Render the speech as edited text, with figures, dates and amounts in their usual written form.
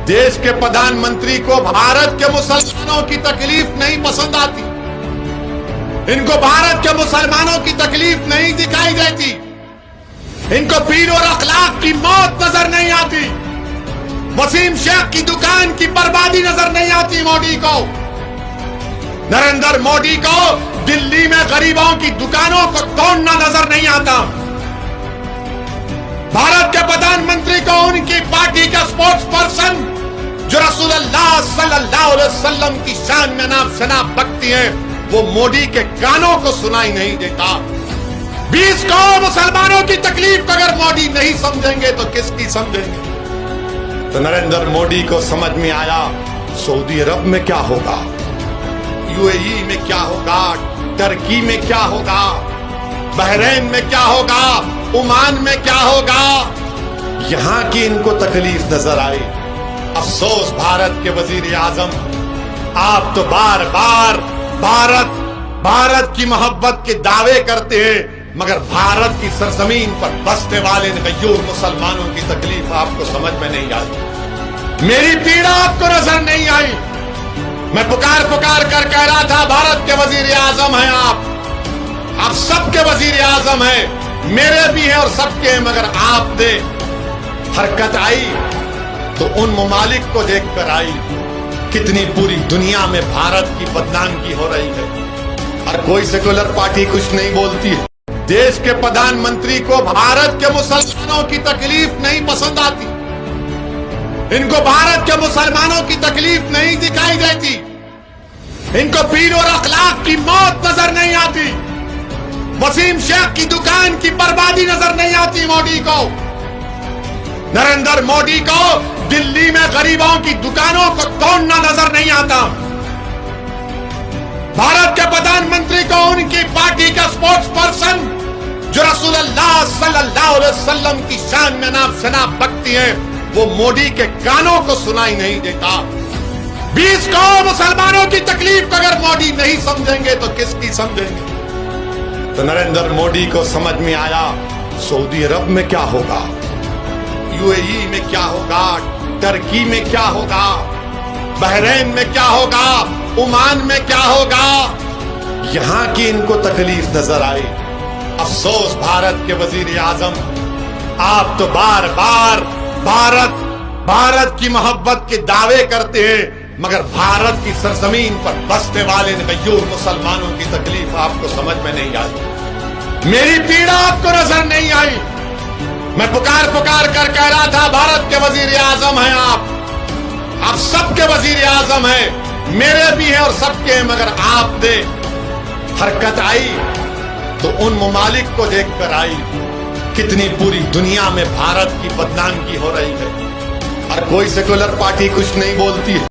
देश के प्रधानमंत्री को भारत के मुसलमानों की तकलीफ नहीं पसंद आती। इनको भारत के मुसलमानों की तकलीफ नहीं दिखाई देती। इनको पीर और अखलाक की मौत नजर नहीं आती। वसीम शेख की दुकान की बर्बादी नजर नहीं आती मोदी को। नरेंद्र मोदी को दिल्ली में गरीबों की दुकानों को तोड़ना नजर नहीं आता। भारत के प्रधानमंत्री को उनकी पार्टी का स्पोर्ट्स पर्सन जो रसूलुल्लाह सल्लल्लाहु अलैहि वसल्लम की शान में नाम शनाब बकती है, वो मोदी के कानों को सुनाई नहीं देता। 20 करोड़ मुसलमानों की तकलीफ को अगर मोदी नहीं समझेंगे तो किसकी समझेंगे? तो नरेंद्र मोदी को समझ में आया सऊदी अरब में क्या होगा, यूएई में क्या होगा, टर्की में क्या होगा, बहरीन में क्या होगा, ओमान में क्या होगा। यहां की इनको तकलीफ नजर आई। अफसोस भारत के वजीर आजम, आप तो बार बार भारत की मोहब्बत के दावे करते हैं, मगर भारत की सरजमीन पर बसने वाले गयूर मुसलमानों की तकलीफ आपको समझ में नहीं आई। मेरी पीड़ा आपको नजर नहीं आई। मैं पुकार कर कह रहा था भारत के वजीर आजम हैं आप सबके वजीर आजम हैं, मेरे भी हैं और सबके हैं, मगर आपने हरकत आई तो उन ममालिक को देखकर आई कितनी पूरी दुनिया में भारत की बदनामी हो रही है और कोई सेकुलर पार्टी कुछ नहीं बोलती है। देश के प्रधानमंत्री को भारत के मुसलमानों की तकलीफ नहीं पसंद आती। इनको भारत के मुसलमानों की तकलीफ नहीं दिखाई देती। इनको पीर और अखलाक की मौत नजर नहीं आती। वसीम शेख की दुकान की बर्बादी नजर नहीं आती मोदी को। नरेंद्र मोदी को दिल्ली में गरीबों की दुकानों को तोड़ना नजर नहीं आता। भारत के प्रधानमंत्री को उनकी पार्टी का स्पोर्ट्स पर्सन जो रसूलुल्लाह सल्लल्लाहु अलैहि वसल्लम की शान में नाम शनाब बकती है, वो मोदी के कानों को सुनाई नहीं देता। 20 करोड़ मुसलमानों की तकलीफ को अगर मोदी नहीं समझेंगे तो किसकी समझेंगे? तो नरेंद्र मोदी को समझ में आया सऊदी अरब में क्या होगा, यूएई में क्या होगा, टर्की में क्या होगा, बहरीन में क्या होगा, ओमान में क्या होगा। यहां की इनको तकलीफ नजर आई। अफसोस भारत के वजीर आजम, आप तो बार बार भारत की मोहब्बत के दावे करते हैं, मगर भारत की सरजमीन पर बसने वाले गयूर मुसलमानों की तकलीफ आपको समझ में नहीं आई। मेरी पीड़ा आपको नजर नहीं आई। मैं पुकार कर कह रहा था भारत के वजीर आजम हैं आप सबके वजीर आजम हैं, मेरे भी हैं और सबके हैं, मगर आपने हरकत आई तो उन ममालिक को देखकर आई कितनी पूरी दुनिया में भारत की बदनामी हो रही है और कोई सेकुलर पार्टी कुछ नहीं बोलती है।